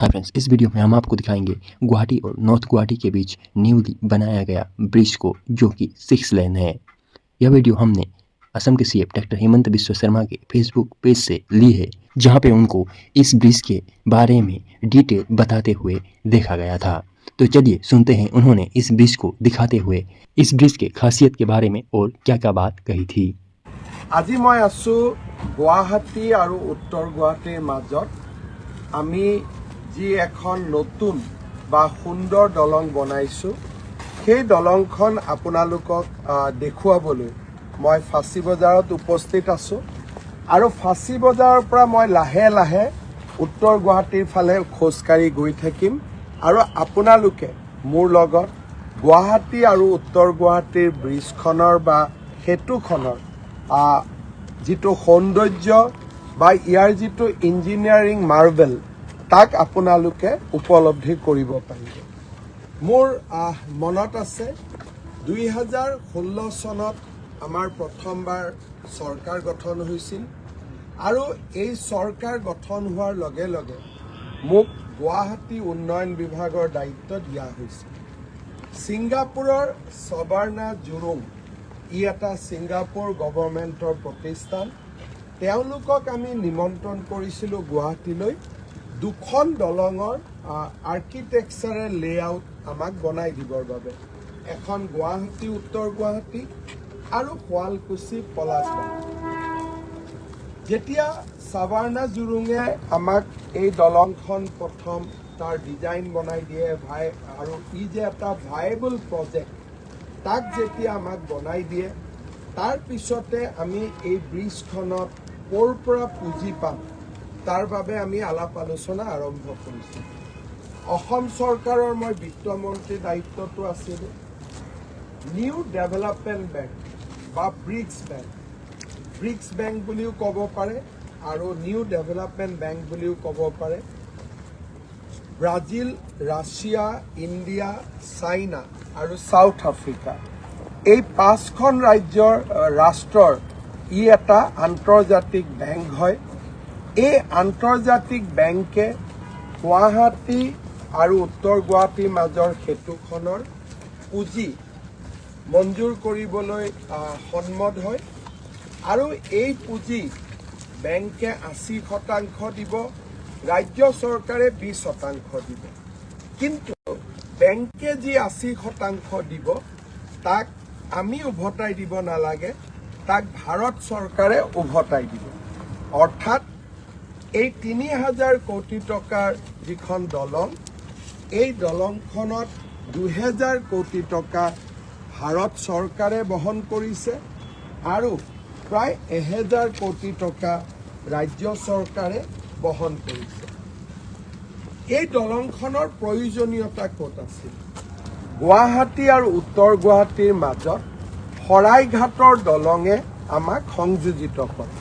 Hi friends, इस video में हम आपको दिखाएंगे गुवाहाटी और नॉर्थ गुवाहाटी के बीच न्यूली बनाया गया ब्रिज को, जो कि 6 लेन है। यह वीडियो हमने असम के सीएम डॉक्टर हेमंत बिस्वा शर्मा के फेसबुक पेज से ली है, जहां पे उनको इस ब्रिज के बारे में डिटेल बताते हुए देखा गया था। तो चलिए सुनते हैं उन्होंने इस ब्रिज को दिखाते हुए इस ब्रिज के खासियत के बारे में और क्या क्या बात कही थी। আজি মই আছো গুৱাহাটী আৰু উত্তৰ গুৱাহাটীৰ মাজত আমি যি এখন নতুন বা সুন্দৰ দলং বনাইছো সেই দলংখন আপোনালোকক দেখুৱাবলৈ মই ফাঁচী বজাৰত উপস্থিত আছো আৰু ফাঁচী বজাৰৰ পৰা মই লাহে লাহে উত্তৰ গুৱাহাটীৰ ফালে খোজকাঢ়ি গৈ থাকিম আৰু আপোনালোকে মোৰ লগত গুৱাহাটী আৰু উত্তৰ গুৱাহাটীৰ ব্ৰিজখনৰ বা সেতুখনৰ যিটো সৌন্দৰ্য বা ইয়াৰ যিটো ইঞ্জিনিয়াৰিং মাৰ্ভেল তাক আপোনালোকে উপলব্ধি কৰিব পাৰিব। মোৰ মনত আছে 2016 চনত আমাৰ প্ৰথমবাৰ চৰকাৰ গঠন হৈছিল আৰু এই চৰকাৰ গঠন হোৱাৰ লগে লগে মোক গুৱাহাটী উন্নয়ন বিভাগৰ দায়িত্ব দিয়া হৈছিল। ছিংগাপুৰৰ সবাৰ্ণা জুৰুং ই এটা ছিংগাপুৰ গভৰ্ণমেণ্টৰ প্ৰতিষ্ঠান। তেওঁলোকক আমি নিমন্ত্ৰণ কৰিছিলোঁ গুৱাহাটীলৈ দুখন দলঙৰ আৰ্কিটেকচাৰেল লেআউট আমাক বনাই দিবৰ বাবে, এখন গুৱাহাটী উত্তৰ গুৱাহাটী আৰু শুৱালকুছি পলাশবাৰী। যেতিয়া সবাৰ্ণা জুৰুঙে আমাক এই দলংখন প্ৰথম তাৰ ডিজাইন বনাই দিয়ে আৰু ই যে এটা ভায়েবল প্ৰজেক্ট তাক যেতিয়া আমাক বনাই দিয়ে, তাৰ পিছতে আমি এই ব্ৰিজখনত ক'ৰ পৰা পুঁজি পাম তাৰ বাবে আমি আলাপ আলোচনা আৰম্ভ কৰিছোঁ। অসম চৰকাৰৰ মই বিত্তমন্ত্ৰীৰ দায়িত্বটো আছিল। নিউ ডেভেলপমেণ্ট বেংক বা ব্ৰিক্স বেংক বুলিও ক'ব পাৰে আৰু নিউ ডেভেলপমেণ্ট বেংক বুলিও ক'ব পাৰে। ব্ৰাজিল, ৰাছিয়া, ইণ্ডিয়া, চাইনা আৰু সাউথ আফ্ৰিকা এই 5খন ৰাষ্ট্ৰৰ ই এটা আন্তৰ্জাতিক বেংক হয়। এই আন্তৰ্জাতিক বেংকে গুৱাহাটী আৰু উত্তৰ গুৱাহাটীৰ মাজৰ সেতুখনৰ পুঁজি মঞ্জুৰ কৰিবলৈ সন্মত হয় আৰু এই পুঁজি বেংকে 80% দিব, ৰাজ্য চৰকাৰে 20% দিব। কিন্তু বেংকে যি 80% দিব তাক আমি উভতাই দিব নালাগে, তাক ভাৰত চৰকাৰে উভতাই দিব। অৰ্থাৎ এই 3000 কোটি টকাৰ যিখন দলং, এই দলংখনত 2000 কোটি টকা ভাৰত চৰকাৰে বহন কৰিছে আৰু প্ৰায় 1000 কোটি টকা ৰাজ্য চৰকাৰে বহন কৰিছে। এই দলংখনৰ প্ৰয়োজনীয়তা ক'ত আছিল? গুৱাহাটী আৰু উত্তৰ গুৱাহাটীৰ মাজত শৰাইঘাটৰ দলঙে আমাক সংযোজিত কৰে।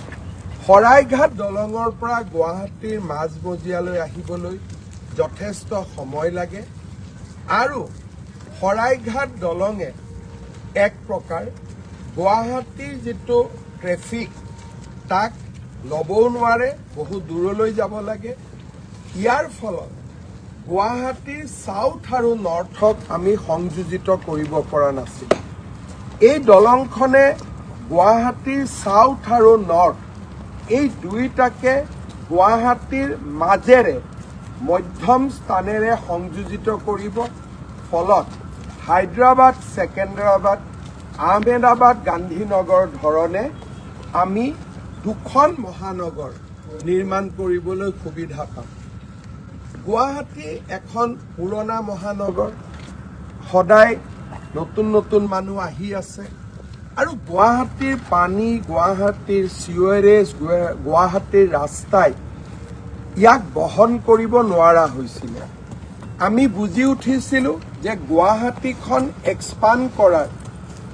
শৰাইঘাট দলঙৰ পৰা গুৱাহাটীৰ মাজমজিয়ালৈ আহিবলৈ যথেষ্ট সময় লাগে আৰু শৰাইঘাট দলঙে এক প্ৰকাৰ গুৱাহাটীৰ যিটো ট্ৰেফিক তাক ল'বও নোৱাৰে, বহু দূৰলৈ যাব লাগে। ইয়াৰ ফলত গুৱাহাটীৰ সাউথ আৰু নৰ্থক আমি সংযোজিত কৰিব পৰা নাছিল। এই দলংখনে গুৱাহাটীৰ সাউথ আৰু নৰ্থ এই দুইটাকে গুৱাহাটীৰ মাজেৰে মধ্যম স্থানেৰে সংযোজিত কৰিব। ফলত হায়দৰাবাদ, ছেকেন্দ্ৰাবাদ, আহমেদাবাদ, গান্ধীনগৰ ধৰণে আমি দুখন মহানগৰ নিৰ্মাণ কৰিবলৈ সুবিধা পাম। গুৱাহাটী এখন পুৰণা মহানগৰ, সদায় নতুন নতুন মানুহ আহি আছে আৰু গুৱাহাটীৰ পানী, গুৱাহাটীৰ চিৱেৰেজ, গুৱাহাটীৰ ৰাস্তাই ইয়াক বহন কৰিব নোৱাৰা হৈছিলে। আমি বুজি উঠিছিলোঁ যে গুৱাহাটীখন এক্সপাণ্ড কৰাৰ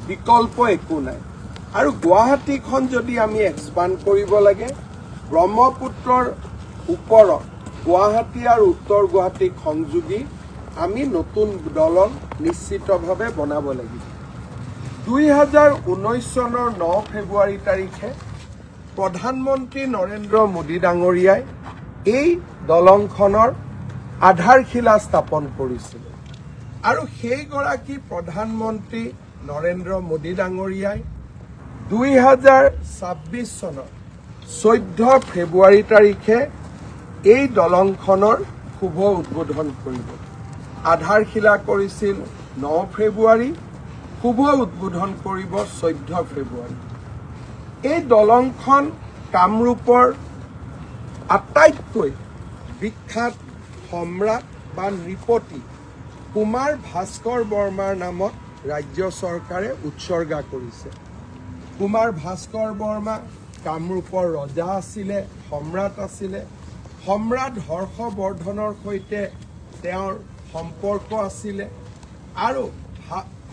বিকল্প একো নাই আৰু গুৱাহাটীখন যদি আমি এক্সপাণ্ড কৰিব লাগে, ব্ৰহ্মপুত্ৰৰ ওপৰত গুৱাহাটী আৰু উত্তৰ গুৱাহাটীক সংযোগী আমি নতুন দলং নিশ্চিতভাৱে বনাব লাগিব। 2019 চনৰ 9 ফেব্ৰুৱাৰী তাৰিখে প্ৰধানমন্ত্ৰী নৰেন্দ্ৰ মোদী ডাঙৰীয়াই এই দলংখনৰ আধাৰশিলা স্থাপন কৰিছিলে আৰু সেইগৰাকী প্ৰধানমন্ত্ৰী নৰেন্দ্ৰ মোদী ডাঙৰীয়াই 2026 চনৰ 14 ফেব্ৰুৱাৰী তাৰিখে এই দলংখনৰ শুভ উদ্বোধন কৰিব। আধাৰশিলা কৰিছিল 9 ফেব্ৰুৱাৰী, শুভ উদ্বোধন কৰিব 14 ফেব্ৰুৱাৰী। এই দলংখন কামৰূপৰ আটাইতকৈ বিখ্যাত সম্ৰাট বা নৃপতি কুমাৰ ভাস্কৰ বৰ্মাৰ নামত ৰাজ্য চৰকাৰে উৎসৰ্গা কৰিছে। কুমাৰ ভাস্কৰ বৰ্মা কামৰূপৰ ৰজা আছিলে, সম্ৰাট আছিলে। সম্ৰাট হৰ্ষবৰ্ধনৰ সৈতে তেওঁৰ সম্পৰ্ক আছিলে আৰু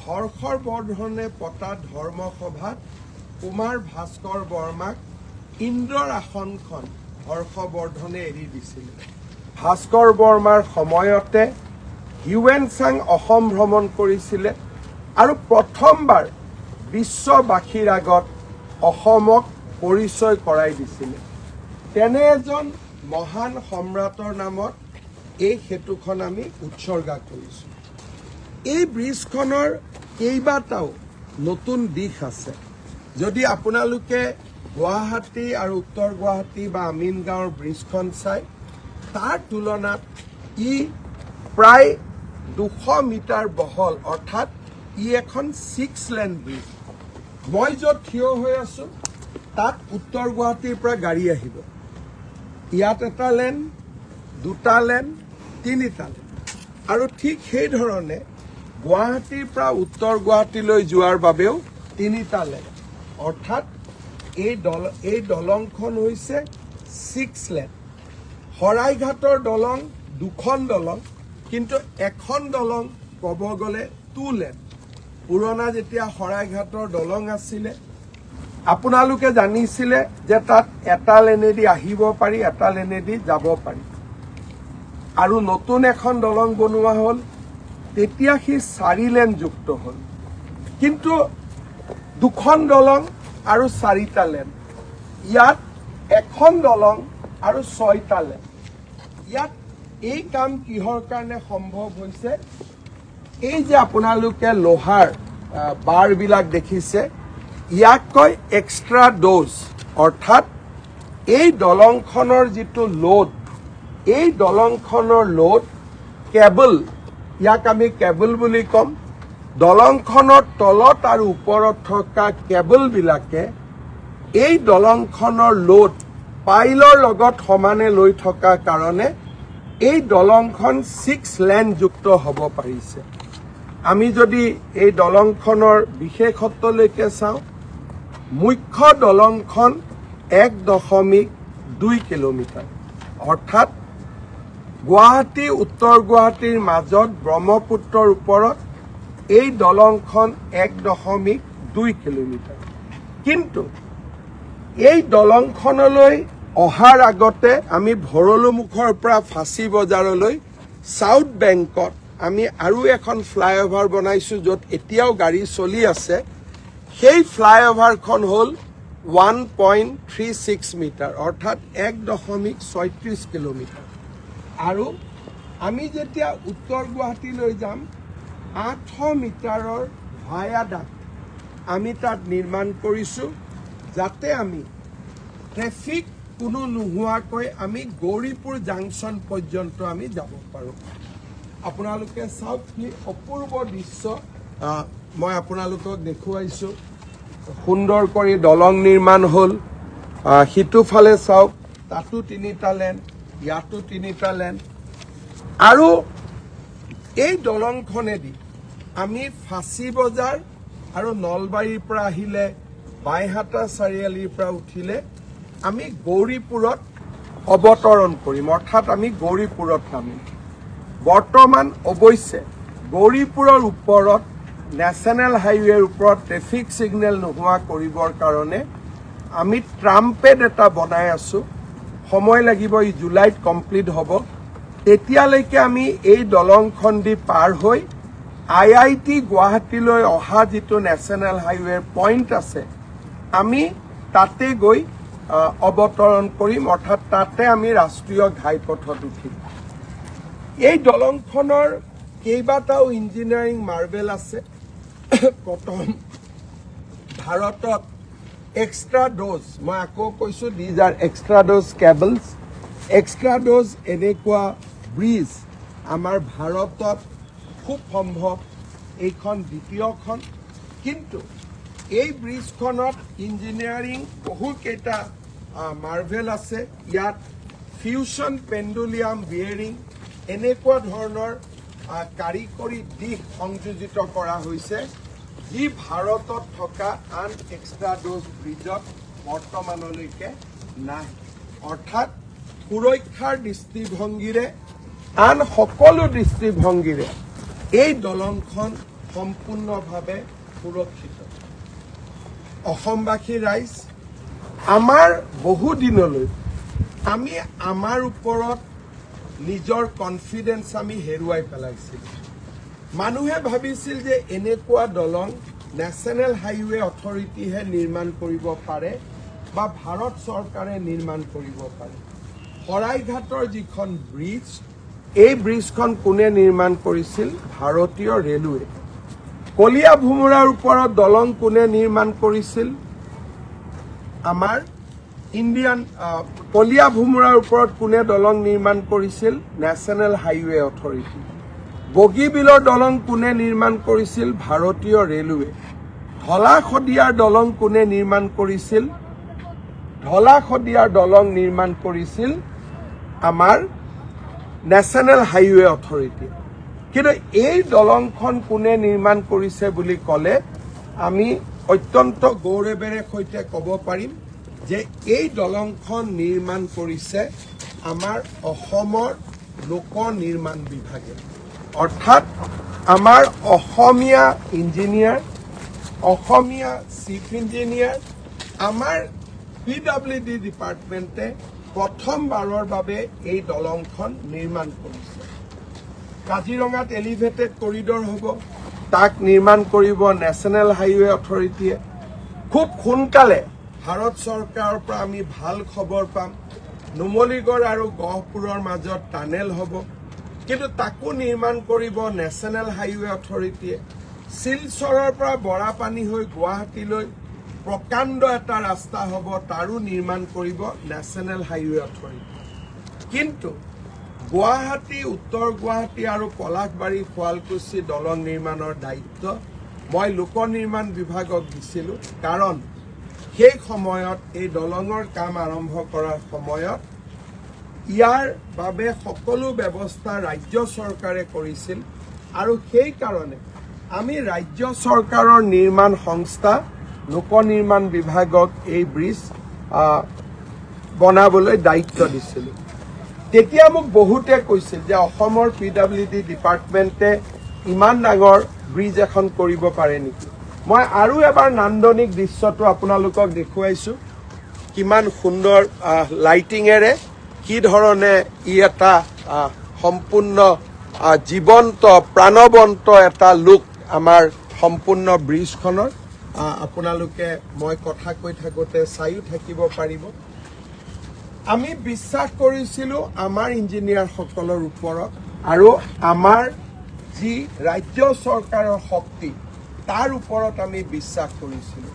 হৰ্ষবৰ্ধনে পতা ধৰ্মসভাত কুমাৰ ভাস্কৰ বৰ্মাক ইন্দ্ৰৰ আসনখন হৰ্ষবৰ্ধনে এৰি দিছিলে। ভাস্কৰ বৰ্মাৰ সময়তে হিউৱেন চাং অসম ভ্ৰমণ কৰিছিলে আৰু প্ৰথমবাৰ বিশ্ববাসীৰ আগত অসমক পৰিচয় কৰাই দিছিলে। তেনে এজন মহান সম্ৰাটৰ নামত এই সেতুখন আমি উৎসৰ্গা কৰিছোঁ। এই ব্ৰিজখনৰ কেইবাটাও নতুন দিশ আছে। যদি আপোনালোকে গুৱাহাটী আৰু উত্তৰ গুৱাহাটী বা আমিনগাঁৱৰ ব্ৰিজখন চাই, তাৰ তুলনাত ই প্ৰায় 200 মিটাৰ বহল, অৰ্থাৎ ই এখন 6 লেন ব্ৰিজ। মই য'ত থিয় হৈ আছোঁ তাত উত্তৰ গুৱাহাটীৰ পৰা গাড়ী আহিব। ইয়াত এটা লেন, 2টা লেন, 3টা লেন আৰু ঠিক সেইধৰণে গুৱাহাটীৰ পৰা উত্তৰ গুৱাহাটীলৈ যোৱাৰ বাবেও 3টা লেন, অৰ্থাৎ এই দলংখন হৈছে 6 লেন। শৰাইঘাটৰ দলং 2খন দলং, কিন্তু এখন দলং ক'ব গ'লে 2 লেন। পুৰণা যেতিয়া শৰাইঘাটৰ দলং আছিলে, আপোনালোকে জানিছিলে যে তাত এটা লেনেদি আহিব পাৰি, এটা লেনেদি যাব পাৰি। আৰু নতুন এখন দলং বনোৱা হ'ল, তেতিয়া সি 4 লেন যুক্ত হ'ল। কিন্তু 2খন দলং আৰু 4টা লেন, ইয়াত এখন দলং আৰু 6টা লেন। ইয়াত এই কাম কিহৰ কাৰণে সম্ভৱ হৈছে? এই যে আপোনালোকে লোহাৰ বাৰবিলাক দেখিছে, ইয়াক কয় এক্সট্ৰা ড'জ, অৰ্থাৎ এই দলংখনৰ যিটো লোড, এই দলংখনৰ লোড কেবল, ইয়াক আমি কেবল বুলি ক'ম। দলংখনৰ তলত আৰু ওপৰত থকা কেবলবিলাকে এই দলংখনৰ লোড পাইলৰ লগত সমানে লৈ থকা কাৰণে এই দলংখন 6 লেন যুক্ত হ'ব পাৰিছে। আমি যদি এই দলংখনৰ বিশেষত্বলৈকে চাওঁ, মুখ্য দলংখন 1.2 কিলোমিটাৰ, অৰ্থাৎ গুৱাহাটী উত্তৰ গুৱাহাটীৰ মাজত ব্ৰহ্মপুত্ৰৰ ওপৰত এই দলংখন 1.2 কিলোমিটাৰ। কিন্তু এই দলংখনলৈ অহাৰ আগতে আমি ভৰলুমুখৰ পৰা ফাঁচী বজাৰলৈ চাউথ বেংকত আমি আৰু এখন ফ্লাইঅভাৰ বনাইছোঁ, য'ত এতিয়াও গাড়ী চলি আছে। সেই ফ্লাইঅভাৰখন হ'ল 1.36 মিটাৰ, অৰ্থাৎ 1.36 কিলোমিটাৰ। আৰু আমি যেতিয়া উত্তৰ গুৱাহাটীলৈ যাম, 800 মিটাৰৰ ভায়াডাক্ট আমি তাত নিৰ্মাণ কৰিছোঁ, যাতে আমি ট্ৰেফিক কোনো নোহোৱাকৈ আমি গৌৰীপুৰ জাংচন পৰ্যন্ত আমি যাব পাৰোঁ। আপোনালোকে চাওক কি অপূৰ্ব দৃশ্য মই আপোনালোকক দেখুৱাইছোঁ। সুন্দৰ কৰি দলং নিৰ্মাণ হ'ল। সিটোফালে চাওক, তাতো 3টা লেন, ইয়াতো 3টা লেন। আৰু এই দলংখনেদি আমি ফাঁচী বজাৰ আৰু নলবাৰীৰ পৰা আহিলে, বাইহাটা চাৰিআলিৰ পৰা উঠিলে আমি গৌৰীপুৰত অৱতৰণ কৰিম, অৰ্থাৎ আমি গৌৰীপুৰত নামিম। বৰ্তমান অৱশ্যে গৌৰীপুৰৰ ওপৰত নেশ্যনেল হাইৱেৰ ওপৰত ট্ৰেফিক ছিগনেল নোহোৱা কৰিবৰ কাৰণে আমি ট্ৰাম্পেড এটা বনাই আছোঁ। সময় লাগিব, ই জুলাইত কমপ্লিট হ'ব। তেতিয়ালৈকে আমি এই দলংখন দি পাৰ হৈ IIT গুৱাহাটীলৈ অহা যিটো নেশ্যনেল হাইৱেৰ পইণ্ট আছে, আমি তাতে গৈ অৱতৰণ কৰিম, অৰ্থাৎ তাতে আমি ৰাষ্ট্ৰীয় ঘাইপথত উঠিম। এই দলংখনৰ কেইবাটাও ইঞ্জিনিয়াৰিং মাৰ্বেল আছে। প্ৰথম ভাৰতত এক্সট্ৰা ড'জ, মই আকৌ কৈছোঁ these are extra dose cables, extra dose এনেকুৱা ব্ৰিজ আমাৰ ভাৰতত খুব সম্ভৱ এইখন দ্বিতীয়খন। কিন্তু এই ব্ৰিজখনত ইঞ্জিনিয়াৰিং বহুকেইটা মাৰ্ভেল আছে। ইয়াত ফিউচন পেণ্ডুলিয়াম বিয়েৰিং এনেকুৱা ধৰণৰ কাৰিকৰী দিশ সংযোজিত কৰা হৈছে, যি ভাৰতত থকা আন এক্সট্ৰা ড'জ ব্ৰিজত বৰ্তমানলৈকে নাই। অৰ্থাৎ সুৰক্ষাৰ দৃষ্টিভংগীৰে আন সকলো দৃষ্টিভংগীৰে এই দলংখন সম্পূৰ্ণভাৱে সুৰক্ষিত। অসমবাসী ৰাইজ, আমাৰ বহুদিনলৈ আমি আমাৰ ওপৰত নিজৰ কনফিডেন্স আমি হেৰুৱাই পেলাইছিলোঁ। মানুহে ভাবিছিল যে এনেকুৱা দলং নেশ্যনেল হাইৱে অথৰিটিহে নিৰ্মাণ কৰিব পাৰে বা ভাৰত চৰকাৰে নিৰ্মাণ কৰিব পাৰে। শৰাইঘাটৰ যিখন ব্ৰিজ, এই ব্ৰিজখন কোনে নিৰ্মাণ কৰিছিল? ভাৰতীয় ৰেলৱে। কলীয়া ভোমোৰাৰ ওপৰত দলং কোনে নিৰ্মাণ কৰিছিল? আমাৰ ইণ্ডিয়ান। কলীয়া ভোমোৰাৰ ওপৰত কোনে দলং নিৰ্মাণ কৰিছিল? National highway authority. বগীবিলৰ দলং কোনে নিৰ্মাণ কৰিছিল? ভাৰতীয় ৰেলৱে। ঢলা শদিয়াৰ দলং কোনে নিৰ্মাণ কৰিছিল? ঢলা শদিয়াৰ দলং নিৰ্মাণ কৰিছিল আমাৰ নেশ্যনেল হাইৱে অথৰিটি। কিন্তু এই দলংখন কোনে নিৰ্মাণ কৰিছে বুলি ক'লে আমি অত্যন্ত গৌৰৱেৰে সৈতে ক'ব পাৰিম যে এই দলংখন নিৰ্মাণ কৰিছে আমাৰ অসমৰ লোক নিৰ্মাণ বিভাগে। অৰ্থাৎ আমাৰ অসমীয়া ইঞ্জিনিয়াৰ, অসমীয়া চিফ ইঞ্জিনিয়াৰ, আমাৰ PWD ডিপাৰ্টমেণ্টে প্ৰথমবাৰৰ বাবে এই দলংখন নিৰ্মাণ কৰিছে। কাজিৰঙাত এলিভেটেড কৰিডৰ হ'ব, তাক নিৰ্মাণ কৰিব নেশ্যনেল হাইৱে অথৰিটিয়ে। খুব সোনকালে ভাৰত চৰকাৰৰ পৰা আমি ভাল খবৰ পাম। নুমলীগড় আৰু গহপুৰৰ মাজত টানেল হ'ব, কিন্তু তাকো নিৰ্মাণ কৰিব নেশ্যনেল হাইৱে অথৰিটিয়ে। শিলচৰৰ পৰা বৰাপানী হৈ গুৱাহাটীলৈ প্ৰকাণ্ড এটা ৰাস্তা হ'ব, তাৰো নিৰ্মাণ কৰিব নেশ্যনেল হাইৱে অথৰিটি। কিন্তু গুৱাহাটী, উত্তৰ গুৱাহাটী আৰু পলাশবাৰী শুৱালকুছি দলং নিৰ্মাণৰ দায়িত্ব মই লোক নিৰ্মাণ বিভাগক দিছিলোঁ। কাৰণ সেই সময়ত এই দলঙৰ কাম আৰম্ভ কৰাৰ সময়ত ইয়াৰ বাবে সকলো ব্যৱস্থা ৰাজ্য চৰকাৰে কৰিছিল, আৰু সেইকাৰণে আমি ৰাজ্য চৰকাৰৰ নিৰ্মাণ সংস্থা লোক নিৰ্মাণ বিভাগক এই ব্ৰিজ বনাবলৈ দায়িত্ব দিছিলোঁ। তেতিয়া মোক বহুতে কৈছিল যে অসমৰ PWD ডিপাৰ্টমেণ্টে ইমান ডাঙৰ ব্ৰিজ এখন কৰিব পাৰে নেকি। মই আৰু এবাৰ নান্দনিক দৃশ্যটো আপোনালোকক দেখুৱাইছোঁ, কিমান সুন্দৰ লাইটিঙেৰে, কি ধৰণে ই এটা সম্পূৰ্ণ জীৱন্ত প্ৰাণৱন্ত এটা লুক আমাৰ সম্পূৰ্ণ ব্ৰিজখনৰ। আপোনালোকে মই কথা কৈ থাকোঁতে চাইও থাকিব পাৰিব। আমি বিশ্বাস কৰিছিলোঁ আমাৰ ইঞ্জিনিয়াৰসকলৰ ওপৰত, আৰু আমাৰ যি ৰাজ্য চৰকাৰৰ শক্তি তাৰ ওপৰত আমি বিশ্বাস কৰিছিলোঁ।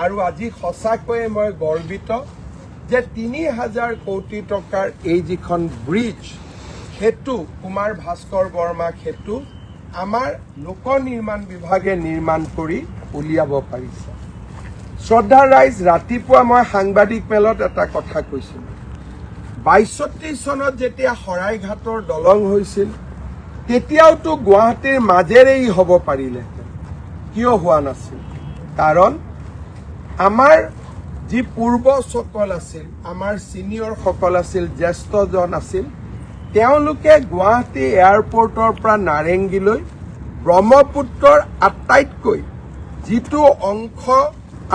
আৰু আজি সঁচাকৈয়ে মই গৰ্বিত যে ৩,০০০ কোটি টকাৰ এই যিখন ব্ৰিজ, সেতু কুমাৰ ভাস্কৰ বৰ্মা সেতু আমাৰ লোক নিৰ্মাণ বিভাগে নিৰ্মাণ কৰি উলিয়াব পাৰিছে। শ্ৰদ্ধা ৰাইজ, ৰাতিপুৱা মই সাংবাদিক মেলত এটা কথা কৈছিলোঁ। ৬২ চনত যেতিয়া শৰাইঘাটৰ দলং হৈছিল, তেতিয়াওতো গুৱাহাটীৰ মাজেৰেই হ'ব পাৰিলেহেঁতেন। কিয় হোৱা নাছিল? কাৰণ আমাৰ যি পূৰ্বসকল আছিল, আমাৰ ছিনিয়ৰসকল আছিল, জ্যেষ্ঠজন আছিল, তেওঁলোকে গুৱাহাটী এয়াৰপৰ্টৰ পৰা নাৰেংগীলৈ ব্ৰহ্মপুত্ৰৰ আটাইতকৈ যিটো অংশ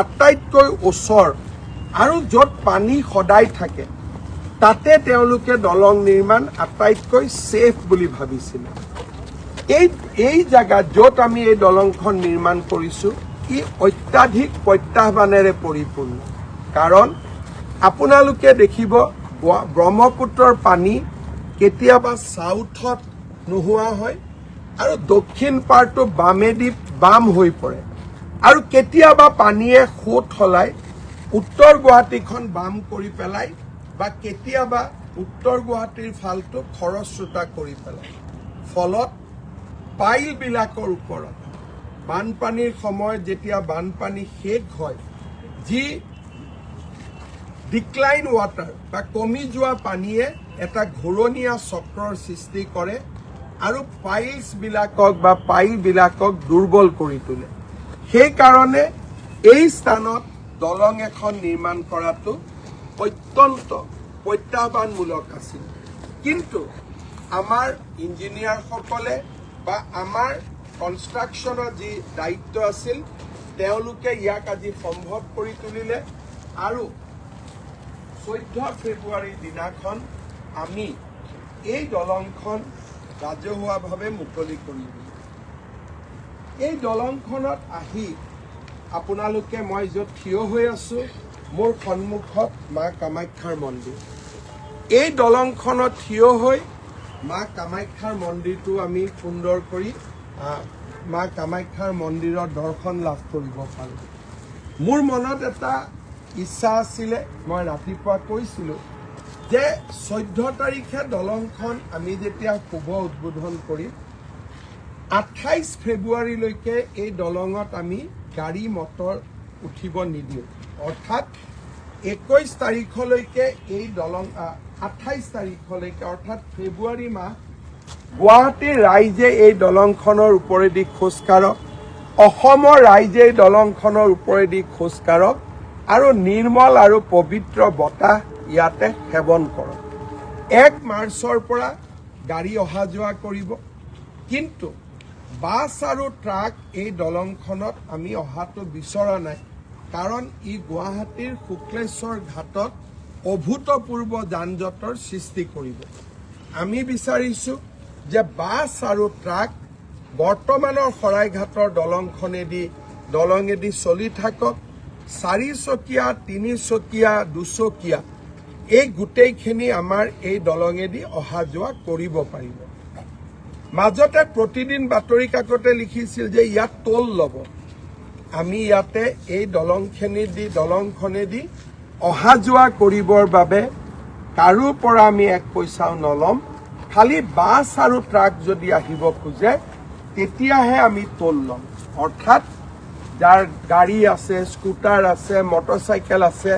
আটাইতকৈ ওচৰ আৰু য'ত পানী সদায় থাকে, তাতে তেওঁলোকে দলং নিৰ্মাণ আটাইতকৈ ছেফ বুলি ভাবিছিলে। এই জাগাত য'ত আমি এই দলংখন নিৰ্মাণ কৰিছোঁ, ই অত্যাধিক প্ৰত্যাহ্বানেৰে পৰিপূৰ্ণ। কাৰণ আপোনালোকে দেখিব ব্ৰহ্মপুত্ৰৰ পানী কেতিয়াবা চাউথত নোহোৱা হয় আৰু দক্ষিণ পাৰটো বামেদি বাম হৈ পৰে আৰু কেতিয়াবা পানীয়ে সোঁত সলাই উত্তৰ গুৱাহাটীখন বাম কৰি পেলাই বা কেতিয়াবা উত্তৰ গুৱাহাটীৰ ফালটো খৰস্ৰোতা কৰি পেলাই ফলত পাইলবিলাকৰ ওপৰত বানপানীৰ সময়ত যেতিয়া বানপানী শেষ হয় যি ডিক্লাইন ৱাটাৰ বা কমি যোৱা পানীয়ে এটা ঘূৰণীয়া চক্ৰৰ সৃষ্টি কৰে আৰু পাইলছবিলাকক বা পাইলবিলাকক দুৰ্বল কৰি তোলে সেইকাৰণে এই স্থানত দলং এখন নিৰ্মাণ কৰাটো অত্যন্ত প্ৰত্যাহ্বানমূলক আছিল কিন্তু আমাৰ ইঞ্জিনিয়াৰসকলে বা আমাৰ কনষ্ট্ৰাকশ্যনৰ যি দায়িত্ব আছিল তেওঁলোকে ইয়াক আজি সম্ভৱ কৰি তুলিলে আৰু 14 ফেব্ৰুৱাৰীৰ দিনাখন আমি এই দলংখন ৰাজহুৱাভাৱে মুকলি কৰি দিলোঁ এই দলংখনত আহি আপোনালোকে মই য'ত থিয় হৈ আছোঁ মোৰ সন্মুখত মা কামাখ্যাৰ মন্দিৰ এই দলংখনত থিয় হৈ মা কামাখ্যাৰ মন্দিৰটো আমি সুন্দৰ কৰি মা কামাখ্যাৰ মন্দিৰৰ দৰ্শন লাভ কৰিব পাৰোঁ মোৰ মনত এটা ইচ্ছা আছিলে মই ৰাতিপুৱা কৈছিলোঁ যে 14 তাৰিখে দলংখন আমি যেতিয়া শুভ উদ্বোধন কৰিম 28 ফেব্ৰুৱাৰীলৈকে এই দলঙত আমি গাড়ী মটৰ উঠিব নিদিওঁ অৰ্থাৎ 21 তাৰিখলৈকে এই দলং 28 তাৰিখলৈকে অৰ্থাৎ ফেব্ৰুৱাৰী মাহ গুৱাহাটীৰ ৰাইজে এই দলংখনৰ ওপৰেদি খোজ কাঢ়ক অসমৰ ৰাইজে এই দলংখনৰ ওপৰেদি খোজ কাঢ়ক আৰু নিৰ্মল আৰু পবিত্ৰ বতাহ ইয়াতে সেৱন কৰক 1 মাৰ্চৰ পৰা গাড়ী অহা যোৱা কৰিব কিন্তু বাছ আৰু ট্ৰাক এই দলংখনত আমি অহাটো বিচৰা নাই কাৰণ ই গুৱাহাটীৰ শুক্লেশ্বৰ ঘাটত অভূতপূৰ্ব যান জঁটৰ সৃষ্টি কৰিব আমি বিচাৰিছোঁ যে বাছ আৰু ট্ৰাক বৰ্তমানৰ শৰাইঘাটৰ দলঙেদি চলি থাকক 4 চকীয়া 3 চকীয়া 2 চকীয়া এই গোটেইখিনি আমাৰ এই দলঙেদি অহা যোৱা কৰিব পাৰিব মাজতে প্ৰতিদিন বাতৰি কাকতে লিখিছিল যে ইয়াত টোল ল'ব আমি ইয়াতে এই দলংখনেদি অহা যোৱা কৰিবৰ বাবে কাৰো পৰা আমি 1 পইচাও নলম খালি বাছ আৰু ট্ৰাক যদি আহিব খোজে তেতিয়াহে আমি টোল ল'ম অৰ্থাৎ যাৰ গাড়ী আছে স্কুটাৰ আছে মটৰচাইকেল আছে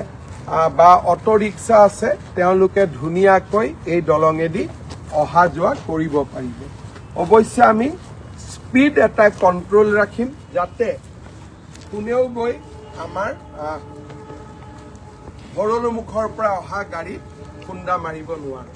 বা অটো ৰিক্সা আছে তেওঁলোকে ধুনীয়াকৈ এই দলঙেদি অহা যোৱা কৰিব পাৰিব অৱশ্যে আমি স্পীড এটা কণ্ট্ৰোল ৰাখিম যাতে কোনেও গৈ আমাৰ ভৰলুমুখৰ পৰা অহা গাড়ীত খুন্দা মাৰিব নোৱাৰে